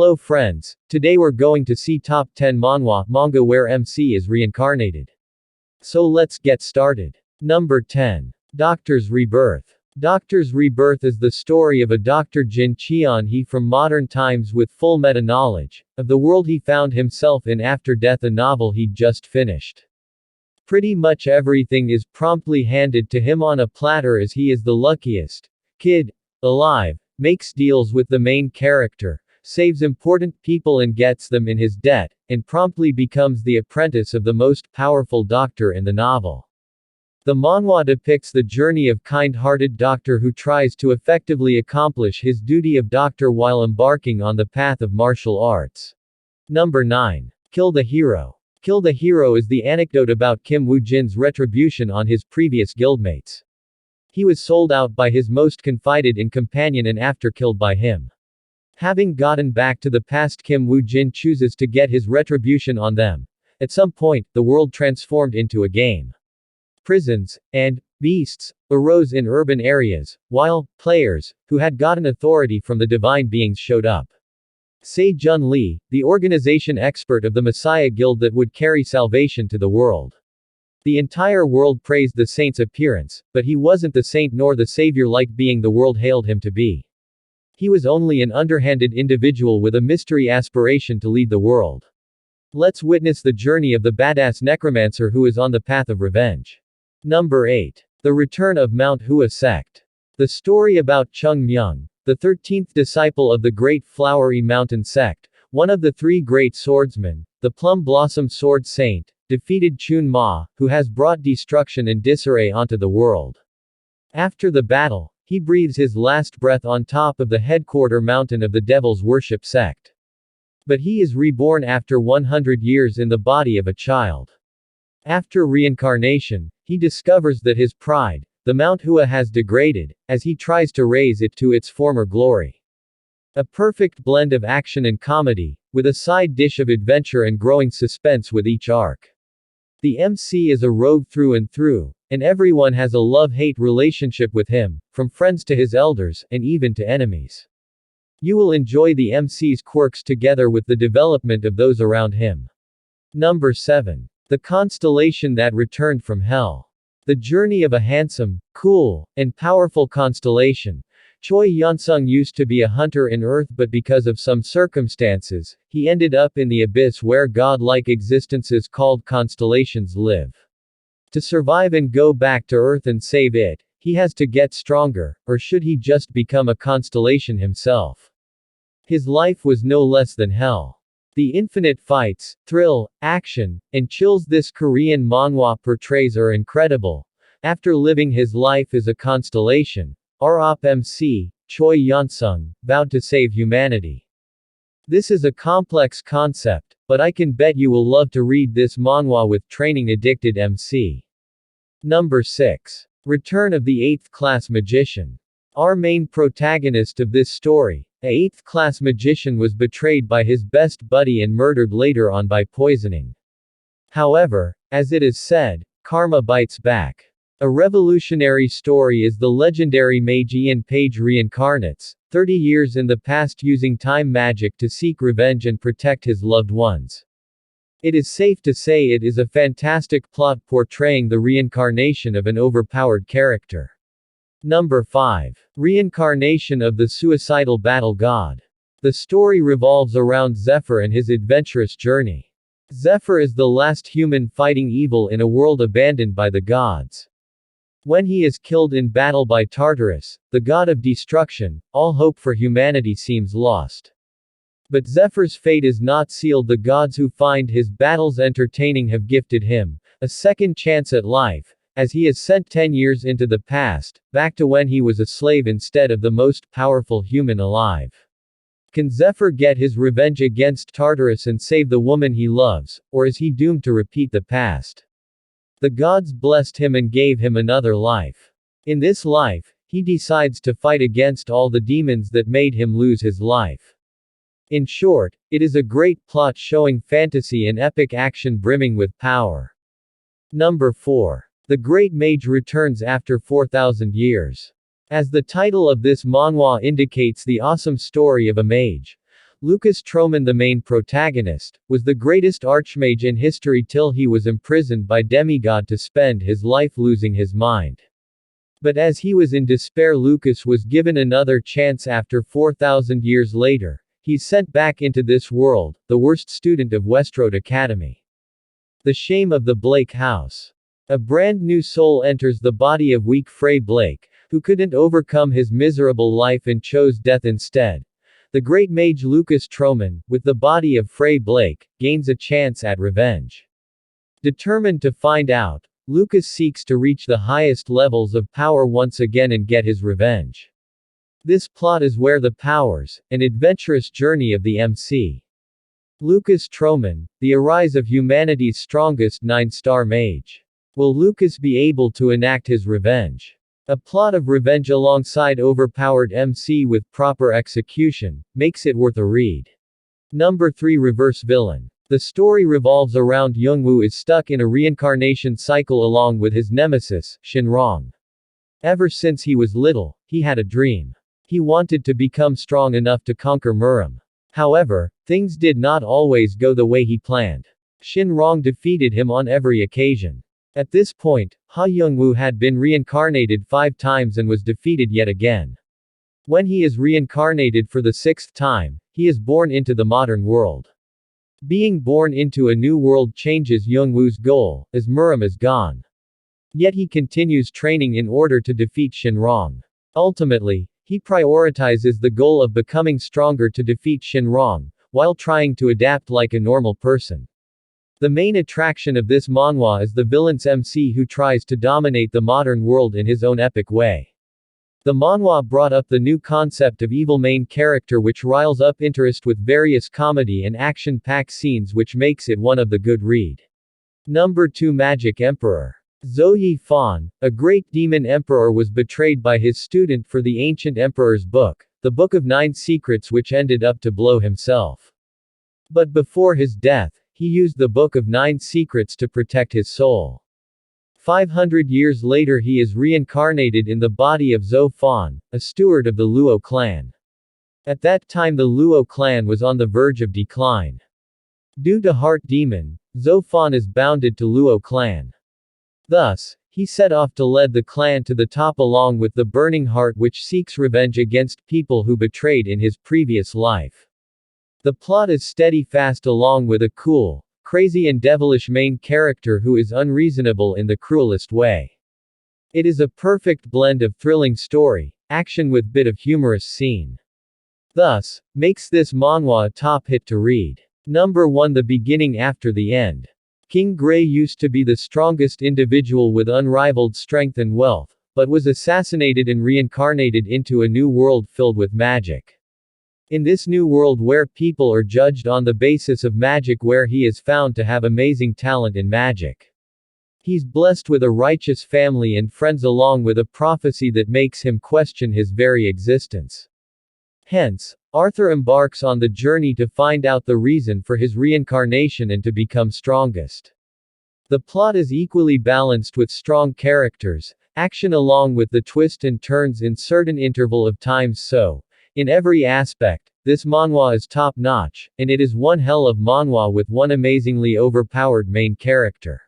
Hello friends, today we're going to see top 10 manhwa manga where MC is reincarnated. So let's get started. Number 10. Doctor's Rebirth. Doctor's Rebirth is the story of a Dr. Jin Cheon-hee from modern times with full meta-knowledge of the world he found himself in after death, a novel he'd just finished. Pretty much everything is promptly handed to him on a platter as he is the luckiest kid alive, makes deals with the main character, saves important people and gets them in his debt, and promptly becomes the apprentice of the most powerful doctor in the novel. The manhwa depicts the journey of kind-hearted doctor who tries to effectively accomplish his duty of doctor while embarking on the path of martial arts. Number 9. Kill the Hero. Kill the Hero is the anecdote about Kim Woo-jin's retribution on his previous guildmates. He was sold out by his most confided-in companion and after killed by him. Having gotten back to the past, Kim Woo-jin chooses to get his retribution on them. At some point, the world transformed into a game. Prisons and beasts arose in urban areas, while players who had gotten authority from the divine beings showed up. Se-jun Lee, the organization expert of the Messiah Guild that would carry salvation to the world. The entire world praised the saint's appearance, but he wasn't the saint nor the savior-like being the world hailed him to be. He was only an underhanded individual with a mystery aspiration to lead the world. Let's witness the journey of the badass necromancer who is on the path of revenge. Number 8. The Return of Mount Hua Sect. The story about Chung Myung, the 13th disciple of the Great Flowery Mountain Sect, one of the 3 great swordsmen, the Plum Blossom Sword Saint, defeated Chun Ma, who has brought destruction and disarray onto the world. After the battle, he breathes his last breath on top of the headquarter mountain of the Devil's Worship sect. But he is reborn after 100 years in the body of a child. After reincarnation, he discovers that his pride, the Mount Hua, has degraded, as he tries to raise it to its former glory. A perfect blend of action and comedy, with a side dish of adventure and growing suspense with each arc. The MC is a rogue through and through, and everyone has a love-hate relationship with him, from friends to his elders, and even to enemies. You will enjoy the MC's quirks together with the development of those around him. Number 7. The Constellation That Returned from Hell. The journey of a handsome, cool, and powerful constellation. Choi Yeonsung used to be a hunter in Earth, but because of some circumstances, he ended up in the abyss where god-like existences called constellations live. To survive and go back to Earth and save it, he has to get stronger, or should he just become a constellation himself? His life was no less than hell. The infinite fights, thrill, action, and chills this Korean manhwa portrays are incredible. After living his life as a constellation, ROP MC, Choi Yeonsung, vowed to save humanity. This is a complex concept, but I can bet you will love to read this manhwa with training-addicted MC. Number 6. Return of the 8th-class magician. Our main protagonist of this story, a 8th-class magician, was betrayed by his best buddy and murdered later on by poisoning. However, as it is said, karma bites back. A revolutionary story is the legendary mage Ian Page reincarnates, 30 years in the past, using time magic to seek revenge and protect his loved ones. It is safe to say it is a fantastic plot portraying the reincarnation of an overpowered character. Number 5. Reincarnation of the Suicidal Battle God. The story revolves around Zephyr and his adventurous journey. Zephyr is the last human fighting evil in a world abandoned by the gods. When he is killed in battle by Tartarus, the god of destruction, all hope for humanity seems lost. But Zephyr's fate is not sealed. The gods who find his battles entertaining have gifted him a second chance at life, as he is sent 10 years into the past, back to when he was a slave instead of the most powerful human alive. Can Zephyr get his revenge against Tartarus and save the woman he loves, or is he doomed to repeat the past? The gods blessed him and gave him another life. In this life, he decides to fight against all the demons that made him lose his life. In short, it is a great plot showing fantasy and epic action brimming with power. Number 4. The Great Mage returns after 4,000 years. As the title of this manhwa indicates, the awesome story of a mage, Lucas Troman, the main protagonist, was the greatest archmage in history till he was imprisoned by demigod to spend his life losing his mind. But as he was in despair, Lucas was given another chance after 4,000 years later. He's sent back into this world, the worst student of Westroad Academy. The shame of the Blake house. A brand new soul enters the body of weak Frey Blake, who couldn't overcome his miserable life and chose death instead. The great mage Lucas Troman, with the body of Frey Blake, gains a chance at revenge. Determined to find out, Lucas seeks to reach the highest levels of power once again and get his revenge. This plot is where the powers, an adventurous journey of the MC. Lucas Troman, the arise of humanity's strongest 9-star mage. Will Lucas be able to enact his revenge? A plot of revenge alongside overpowered MC with proper execution, makes it worth a read. Number 3, Reverse Villain. The story revolves around Youngwoo is stuck in a reincarnation cycle along with his nemesis, Shinrong. Ever since he was little, he had a dream. He wanted to become strong enough to conquer Muram. However, things did not always go the way he planned. Shinrong defeated him on every occasion. At this point, Ha Youngwoo had been reincarnated 5 times and was defeated yet again. When he is reincarnated for the 6th time, he is born into the modern world. Being born into a new world changes Youngwoo's goal, as Muram is gone. Yet he continues training in order to defeat Shinrong. Ultimately, he prioritizes the goal of becoming stronger to defeat Shinrong, while trying to adapt like a normal person. The main attraction of this manhwa is the villain's MC who tries to dominate the modern world in his own epic way. The manhwa brought up the new concept of evil main character which riles up interest with various comedy and action-packed scenes which makes it one of the good read. Number 2, Magic Emperor. Zhou Fan, a great demon emperor, was betrayed by his student for the ancient emperor's book, the Book of 9 Secrets, which ended up to blow himself. But before his death, he used the Book of 9 Secrets to protect his soul. 500 years later he is reincarnated in the body of Zhou Fan, a steward of the Luo clan. At that time the Luo clan was on the verge of decline. Due to Heart Demon, Zhou Fan is bounded to Luo clan. Thus, he set off to lead the clan to the top along with the Burning Heart which seeks revenge against people who betrayed in his previous life. The plot is steady fast along with a cool, crazy and devilish main character who is unreasonable in the cruelest way. It is a perfect blend of thrilling story, action with bit of humorous scene. Thus, makes this manhwa a top hit to read. Number 1, The Beginning After the End. King Gray used to be the strongest individual with unrivaled strength and wealth, but was assassinated and reincarnated into a new world filled with magic. In this new world where people are judged on the basis of magic, where he is found to have amazing talent in magic. He's blessed with a righteous family and friends along with a prophecy that makes him question his very existence. Hence, Arthur embarks on the journey to find out the reason for his reincarnation and to become strongest. The plot is equally balanced with strong characters, action along with the twists and turns in certain interval of times, so, in every aspect, this manhwa is top-notch, and it is one hell of manhwa with one amazingly overpowered main character.